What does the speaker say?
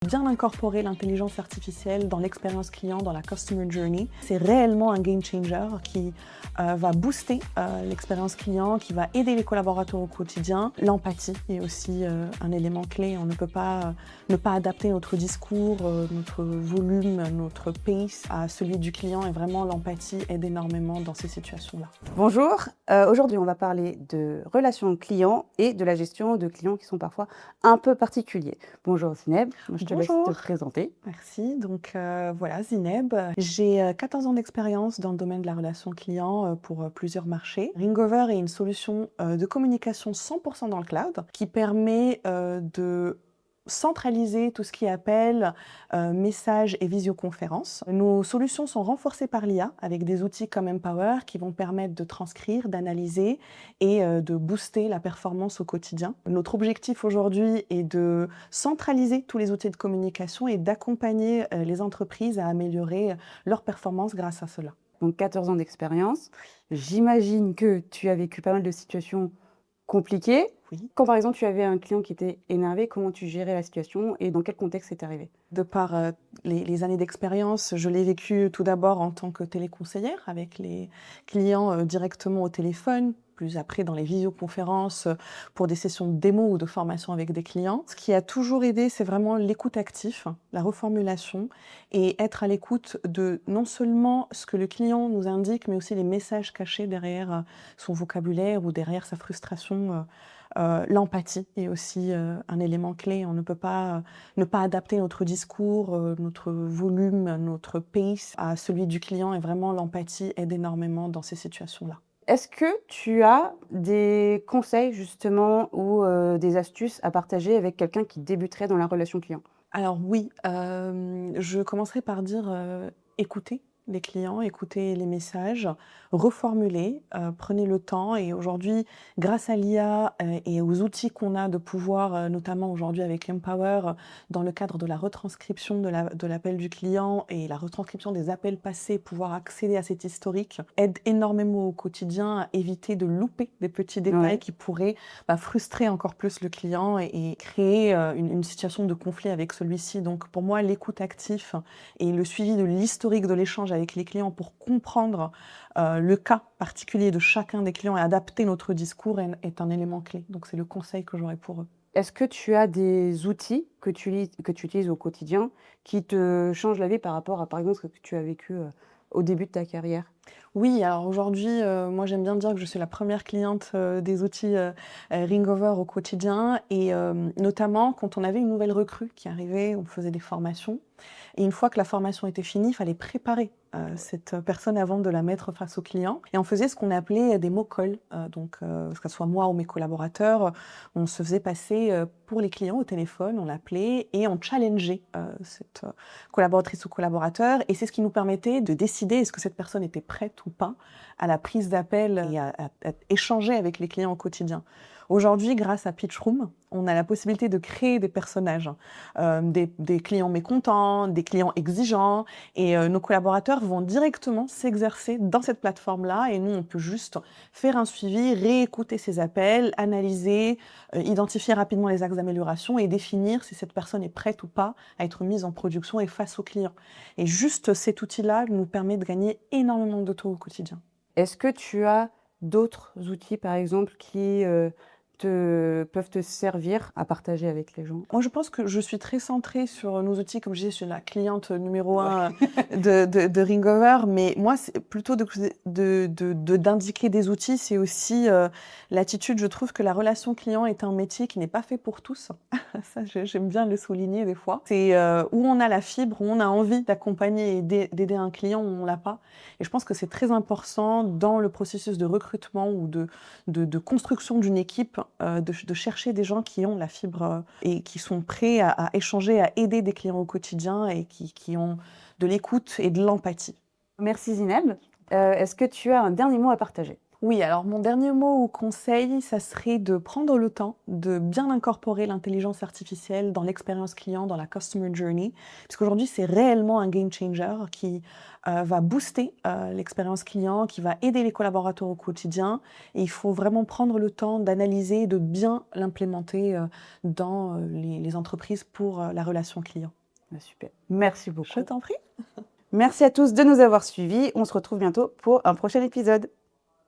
bien incorporer l'intelligence artificielle dans l'expérience client, dans la Customer Journey. C'est réellement un game changer qui va booster l'expérience client, qui va aider les collaborateurs au quotidien. L'empathie est aussi un élément clé. On ne peut pas ne pas adapter notre discours, notre volume, notre pace à celui du client, et vraiment l'empathie aide énormément dans ces situations-là. Bonjour, aujourd'hui on va parler de relations clients et de la gestion de clients qui sont parfois un peu particuliers. Bonjour Zineb, je te laisse te présenter. Merci, donc voilà Zineb, j'ai 14 ans d'expérience dans le domaine de la relation client pour plusieurs marchés. Ringover est une solution de communication 100% dans le cloud qui permet de centraliser tout ce qui appelle messages et visioconférences. Nos solutions sont renforcées par l'IA avec des outils comme Empower qui vont permettre de transcrire, d'analyser et de booster la performance au quotidien. Notre objectif aujourd'hui est de centraliser tous les outils de communication et d'accompagner les entreprises à améliorer leur performance grâce à cela. Donc 14 ans d'expérience, j'imagine que tu as vécu pas mal de situations compliquées. Oui. Quand par exemple tu avais un client qui était énervé, comment tu gérais la situation et dans quel contexte c'est arrivé? De par les années d'expérience, je l'ai vécu tout d'abord en tant que téléconseillère avec les clients directement au téléphone, plus après dans les visioconférences pour des sessions de démo ou de formation avec des clients. Ce qui a toujours aidé, c'est vraiment l'écoute active, la reformulation et être à l'écoute de non seulement ce que le client nous indique, mais aussi les messages cachés derrière son vocabulaire ou derrière sa frustration. L'empathie est aussi un élément clé. On ne peut pas ne pas adapter notre discours, notre volume, notre pace à celui du client, et vraiment l'empathie aide énormément dans ces situations-là. Est-ce que tu as des conseils justement ou des astuces à partager avec quelqu'un qui débuterait dans la relation client? Alors oui, je commencerai par dire écoutez les clients, écoutez les messages, reformulez, prenez le temps. Et aujourd'hui, grâce à l'IA et aux outils qu'on a de pouvoir, notamment aujourd'hui avec Empower, dans le cadre de la retranscription de l'appel du client et la retranscription des appels passés, pouvoir accéder à cet historique aide énormément au quotidien à éviter de louper des petits détails qui pourraient frustrer encore plus le client et créer une situation de conflit avec celui-ci. Donc pour moi, l'écoute active et le suivi de l'historique de l'échange avec les clients pour comprendre le cas particulier de chacun des clients et adapter notre discours est un élément clé. Donc c'est le conseil que j'aurais pour eux. Est-ce que tu as des outils que tu utilises au quotidien qui te changent la vie par rapport à, par exemple, ce que tu as vécu au début de ta carrière? Oui, alors aujourd'hui, moi j'aime bien dire que je suis la première cliente des outils Ringover au quotidien, et notamment quand on avait une nouvelle recrue qui arrivait, on faisait des formations. Et une fois que la formation était finie, il fallait préparer cette personne avant de la mettre face au client. Et on faisait ce qu'on appelait des mock calls. Donc, que ce soit moi ou mes collaborateurs, on se faisait passer pour les clients au téléphone, on l'appelait et on challengeait cette collaboratrice ou collaborateur. Et c'est ce qui nous permettait de décider est-ce que cette personne était prête ou pas à la prise d'appel et à échanger avec les clients au quotidien. Aujourd'hui, grâce à Pitchroom, on a la possibilité de créer des personnages, des clients mécontents, des clients exigeants, et nos collaborateurs vont directement s'exercer dans cette plateforme-là, et nous, on peut juste faire un suivi, réécouter ces appels, analyser, identifier rapidement les axes d'amélioration et définir si cette personne est prête ou pas à être mise en production et face aux clients. Et juste cet outil-là nous permet de gagner énormément de temps au quotidien. Est-ce que tu as d'autres outils, par exemple, qui peuvent te servir à partager avec les gens? Moi, je pense que je suis très centrée sur nos outils. Comme je disais, je suis la cliente numéro 1 de Ringover, mais moi, c'est plutôt d'indiquer des outils, c'est aussi l'attitude. Je trouve que la relation client est un métier qui n'est pas fait pour tous. Ça, j'aime bien le souligner des fois. C'est où on a la fibre, où on a envie d'accompagner et d'aider un client, où on l'a pas. Et je pense que c'est très important dans le processus de recrutement ou de construction d'une équipe, de chercher des gens qui ont la fibre et qui sont prêts à échanger, à aider des clients au quotidien et qui ont de l'écoute et de l'empathie. Merci Zineb. Est-ce que tu as un dernier mot à partager? Oui, alors mon dernier mot ou conseil, ça serait de prendre le temps de bien incorporer l'intelligence artificielle dans l'expérience client, dans la customer journey, puisqu'aujourd'hui c'est réellement un game changer qui va booster l'expérience client, qui va aider les collaborateurs au quotidien. Et il faut vraiment prendre le temps d'analyser et de bien l'implémenter dans les entreprises pour la relation client. Super, merci Je beaucoup. t'en prie. Merci à tous de nous avoir suivis. On se retrouve bientôt pour un prochain épisode.